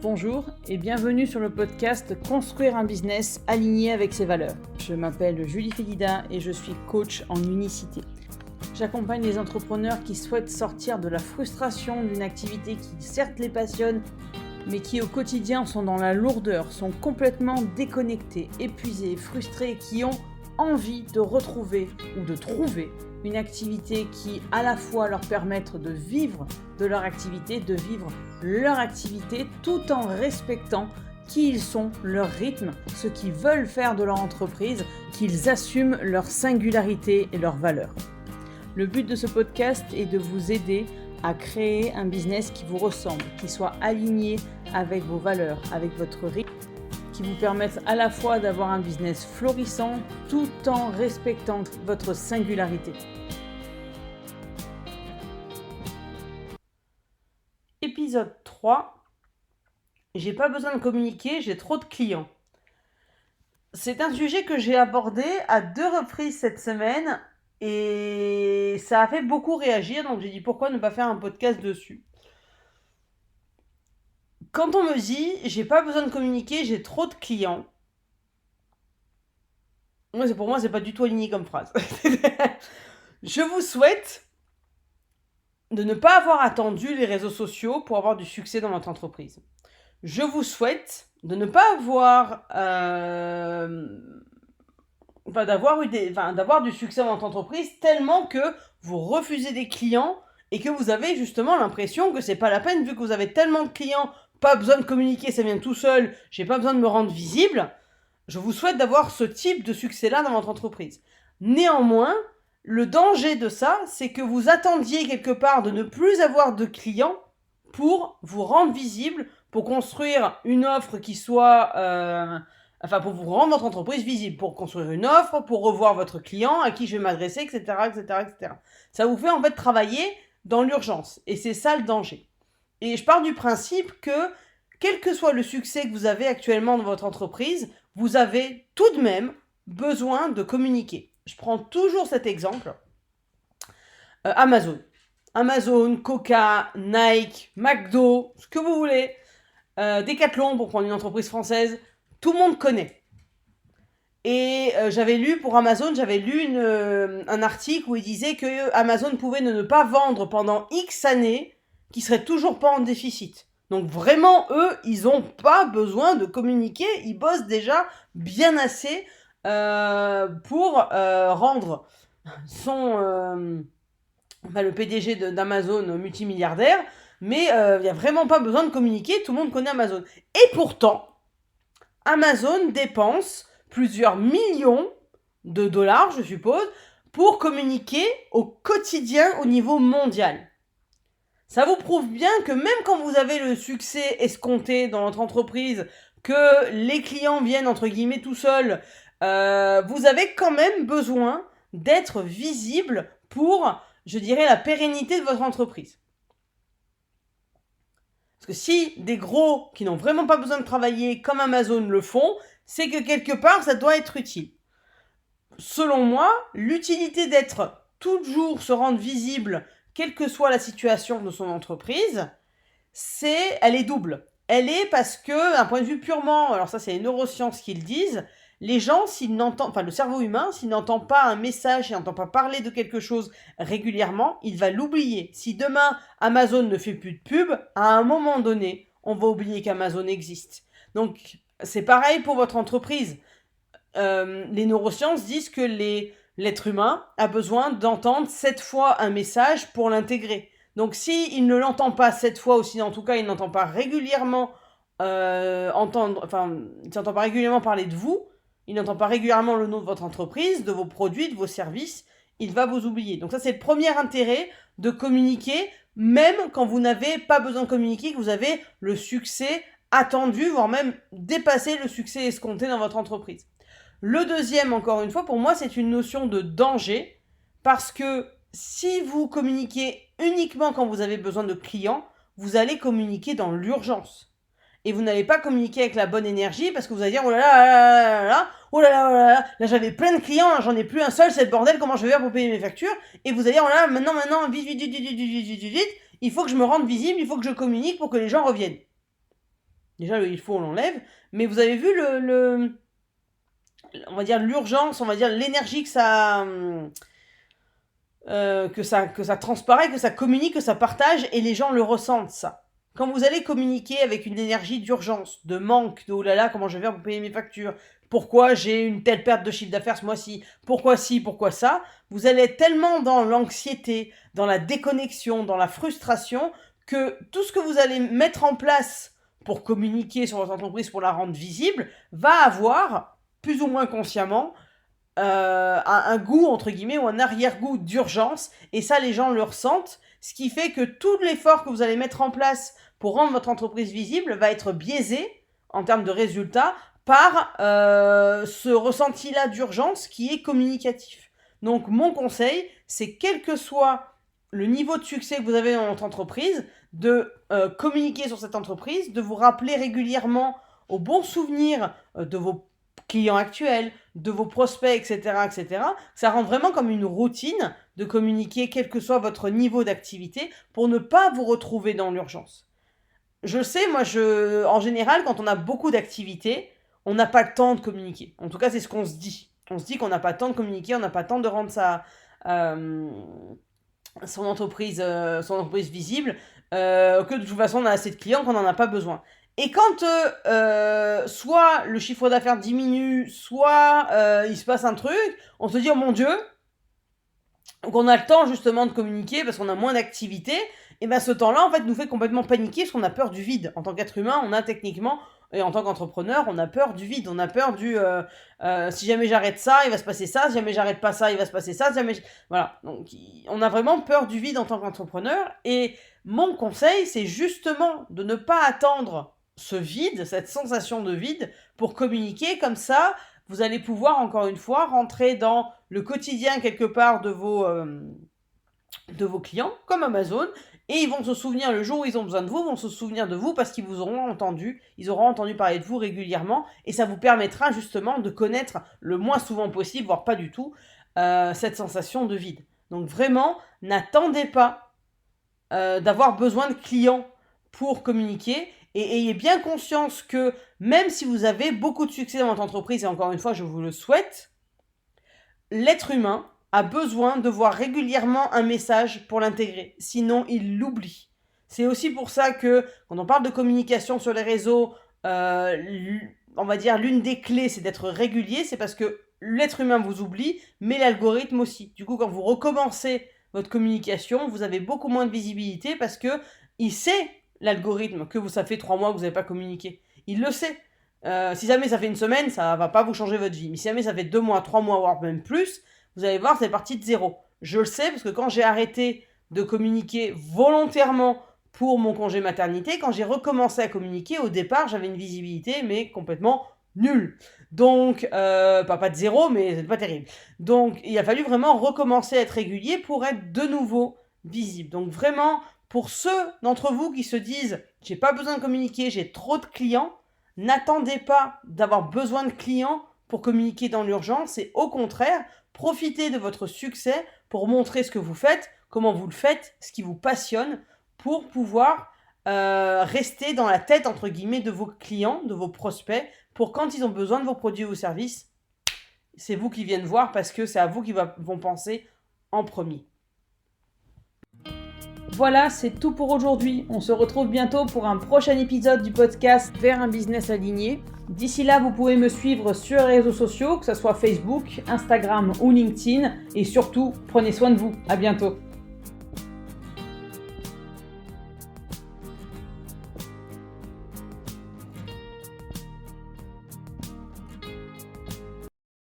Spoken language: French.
Bonjour et bienvenue sur le podcast Construire un business aligné avec ses valeurs. Je m'appelle Julie Félida et je suis coach en unicité. J'accompagne les entrepreneurs qui souhaitent sortir de la frustration d'une activité qui certes les passionne, mais qui au quotidien sont dans la lourdeur, sont complètement déconnectés, épuisés, frustrés, qui ont envie de retrouver ou de trouver une activité qui à la fois leur permette de vivre de leur activité, de vivre leur activité tout en respectant qui ils sont, leur rythme, ce qu'ils veulent faire de leur entreprise, qu'ils assument leur singularité et leurs valeurs. Le but de ce podcast est de vous aider à créer un business qui vous ressemble, qui soit aligné avec vos valeurs, avec votre rythme, qui vous permette à la fois d'avoir un business florissant tout en respectant votre singularité. Épisode 3. J'ai pas besoin de communiquer, j'ai trop de clients. C'est un sujet que j'ai abordé à 2 reprises cette semaine et ça a fait beaucoup réagir, donc j'ai dit pourquoi ne pas faire un podcast dessus. Quand on me dit j'ai pas besoin de communiquer, j'ai trop de clients, pour moi c'est pas du tout aligné comme phrase. Je vous souhaite de ne pas avoir attendu les réseaux sociaux pour avoir du succès dans votre entreprise. Je vous souhaite de ne pas avoir d'avoir du succès dans votre entreprise tellement que vous refusez des clients et que vous avez justement l'impression que c'est pas la peine vu que vous avez tellement de clients, pas besoin de communiquer, ça vient tout seul, j'ai pas besoin de me rendre visible. Je vous souhaite d'avoir ce type de succès-là dans votre entreprise. Néanmoins, le danger de ça, c'est que vous attendiez quelque part de ne plus avoir de clients pour vous rendre visible, pour construire une offre qui soit... pour vous rendre votre entreprise visible, pour construire une offre, pour revoir votre client, à qui je vais m'adresser, etc., etc., etc. Ça vous fait en fait travailler dans l'urgence. Et c'est ça le danger. Et je pars du principe que, quel que soit le succès que vous avez actuellement dans votre entreprise, vous avez tout de même besoin de communiquer. Je prends toujours cet exemple. Amazon, Coca, Nike, McDo, ce que vous voulez. Decathlon, pour prendre une entreprise française, tout le monde connaît. Et j'avais lu un article où il disait que Amazon pouvait ne pas vendre pendant X années, qui serait toujours pas en déficit. Donc vraiment, eux, ils ont pas besoin de communiquer, ils bossent déjà bien assez pour rendre le PDG d'Amazon multimilliardaire, mais il n'y a vraiment pas besoin de communiquer, tout le monde connaît Amazon. Et pourtant, Amazon dépense plusieurs millions de dollars, je suppose, pour communiquer au quotidien au niveau mondial. Ça vous prouve bien que même quand vous avez le succès escompté dans votre entreprise, que les clients viennent entre guillemets tout seuls, vous avez quand même besoin d'être visible pour, je dirais, la pérennité de votre entreprise. Parce que si des gros qui n'ont vraiment pas besoin de travailler comme Amazon le font, c'est que quelque part ça doit être utile. Selon moi, l'utilité d'être toujours se rendre visible, quelle que soit la situation de son entreprise, elle est double. Elle est parce que, d'un point de vue purement, alors ça c'est les neurosciences qui le disent, les gens, le cerveau humain, s'il n'entend pas un message, s'il n'entend pas parler de quelque chose régulièrement, il va l'oublier. Si demain, Amazon ne fait plus de pub, à un moment donné, on va oublier qu'Amazon existe. Donc, c'est pareil pour votre entreprise. Les neurosciences disent que l'être humain a besoin d'entendre 7 fois un message pour l'intégrer. Donc, s'il ne l'entend pas 7 fois, ou si en tout cas, il n'entend pas régulièrement il n'entend pas régulièrement parler de vous, il n'entend pas régulièrement le nom de votre entreprise, de vos produits, de vos services, il va vous oublier. Donc ça, c'est le premier intérêt de communiquer, même quand vous n'avez pas besoin de communiquer, que vous avez le succès attendu, voire même dépassé le succès escompté dans votre entreprise. Le deuxième, encore une fois, pour moi, c'est une notion de danger, parce que si vous communiquez uniquement quand vous avez besoin de clients, vous allez communiquer dans l'urgence. Et vous n'allez pas communiquer avec la bonne énergie parce que vous allez dire oh là là, là j'avais plein de clients, là, j'en ai plus un seul, c'est le bordel, comment je vais faire pour payer mes factures? Et vous allez dire oh là maintenant, vite, il faut que je me rende visible, il faut que je communique pour que les gens reviennent. Déjà, le il faut, on l'enlève. Mais vous avez vu on va dire l'urgence, on va dire l'énergie que ça transparaît, que ça communique, que ça partage, et les gens le ressentent, ça. Quand vous allez communiquer avec une énergie d'urgence, de manque, de oh là là, comment je vais faire pour payer mes factures, pourquoi j'ai une telle perte de chiffre d'affaires ce mois-ci, pourquoi ci, pourquoi ça, vous allez être tellement dans l'anxiété, dans la déconnexion, dans la frustration, que tout ce que vous allez mettre en place pour communiquer sur votre entreprise, pour la rendre visible, va avoir, plus ou moins consciemment, un goût, entre guillemets, ou un arrière-goût d'urgence, et ça, les gens le ressentent, ce qui fait que tout l'effort que vous allez mettre en place pour rendre votre entreprise visible va être biaisé, en termes de résultats, par ce ressenti-là d'urgence qui est communicatif. Donc, mon conseil, c'est quel que soit le niveau de succès que vous avez dans votre entreprise, de communiquer sur cette entreprise, de vous rappeler régulièrement aux bons souvenirs de vos clients actuels, de vos prospects, etc., etc. Ça rend vraiment comme une routine de communiquer, quel que soit votre niveau d'activité, pour ne pas vous retrouver dans l'urgence. Je sais, moi, en général, quand on a beaucoup d'activités, on n'a pas le temps de communiquer. En tout cas, c'est ce qu'on se dit. On se dit qu'on n'a pas le temps de communiquer, on n'a pas le temps de rendre son entreprise visible, que de toute façon, on a assez de clients qu'on n'en a pas besoin. Et quand soit le chiffre d'affaires diminue, soit il se passe un truc, on se dit oh mon Dieu, donc on a le temps justement de communiquer parce qu'on a moins d'activité, et bien ce temps-là en fait nous fait complètement paniquer parce qu'on a peur du vide. En tant qu'être humain, on a techniquement, et en tant qu'entrepreneur, on a peur du vide, on a peur du si jamais j'arrête ça, il va se passer ça, si jamais j'arrête pas ça, il va se passer ça, si jamais voilà. Donc on a vraiment peur du vide en tant qu'entrepreneur, et mon conseil c'est justement de ne pas attendre ce vide, cette sensation de vide, pour communiquer. Comme ça, vous allez pouvoir, encore une fois, rentrer dans le quotidien quelque part de vos clients, comme Amazon, et ils vont se souvenir, le jour où ils ont besoin de vous, vont se souvenir de vous parce qu'ils vous auront entendu, ils auront entendu parler de vous régulièrement, et ça vous permettra justement de connaître le moins souvent possible, voire pas du tout, cette sensation de vide. Donc vraiment, n'attendez pas d'avoir besoin de clients pour communiquer, et ayez bien conscience que même si vous avez beaucoup de succès dans votre entreprise, et encore une fois, je vous le souhaite, l'être humain a besoin de voir régulièrement un message pour l'intégrer. Sinon, il l'oublie. C'est aussi pour ça que, quand on parle de communication sur les réseaux, on va dire l'une des clés, c'est d'être régulier. C'est parce que l'être humain vous oublie, mais l'algorithme aussi. Du coup, quand vous recommencez votre communication, vous avez beaucoup moins de visibilité parce que il sait, l'algorithme, que ça fait 3 mois que vous n'avez pas communiqué. Il le sait. Si jamais ça fait une semaine, ça va pas vous changer votre vie. Mais si jamais ça fait 2 mois, 3 mois, voire même plus, vous allez voir, c'est parti de zéro. Je le sais parce que quand j'ai arrêté de communiquer volontairement pour mon congé maternité, quand j'ai recommencé à communiquer, au départ, j'avais une visibilité, mais complètement nulle. Donc, pas de zéro, mais c'est pas terrible. Donc, il a fallu vraiment recommencer à être régulier pour être de nouveau visible. Donc, vraiment, pour ceux d'entre vous qui se disent « j'ai pas besoin de communiquer, j'ai trop de clients », n'attendez pas d'avoir besoin de clients pour communiquer dans l'urgence, et au contraire, profitez de votre succès pour montrer ce que vous faites, comment vous le faites, ce qui vous passionne, pour pouvoir rester dans la tête, entre guillemets, de vos clients, de vos prospects, pour quand ils ont besoin de vos produits ou services, c'est vous qui viennent voir parce que c'est à vous qu'ils vont penser en premier. Voilà, c'est tout pour aujourd'hui. On se retrouve bientôt pour un prochain épisode du podcast Vers un business aligné. D'ici là, vous pouvez me suivre sur les réseaux sociaux, que ce soit Facebook, Instagram ou LinkedIn. Et surtout, prenez soin de vous. À bientôt.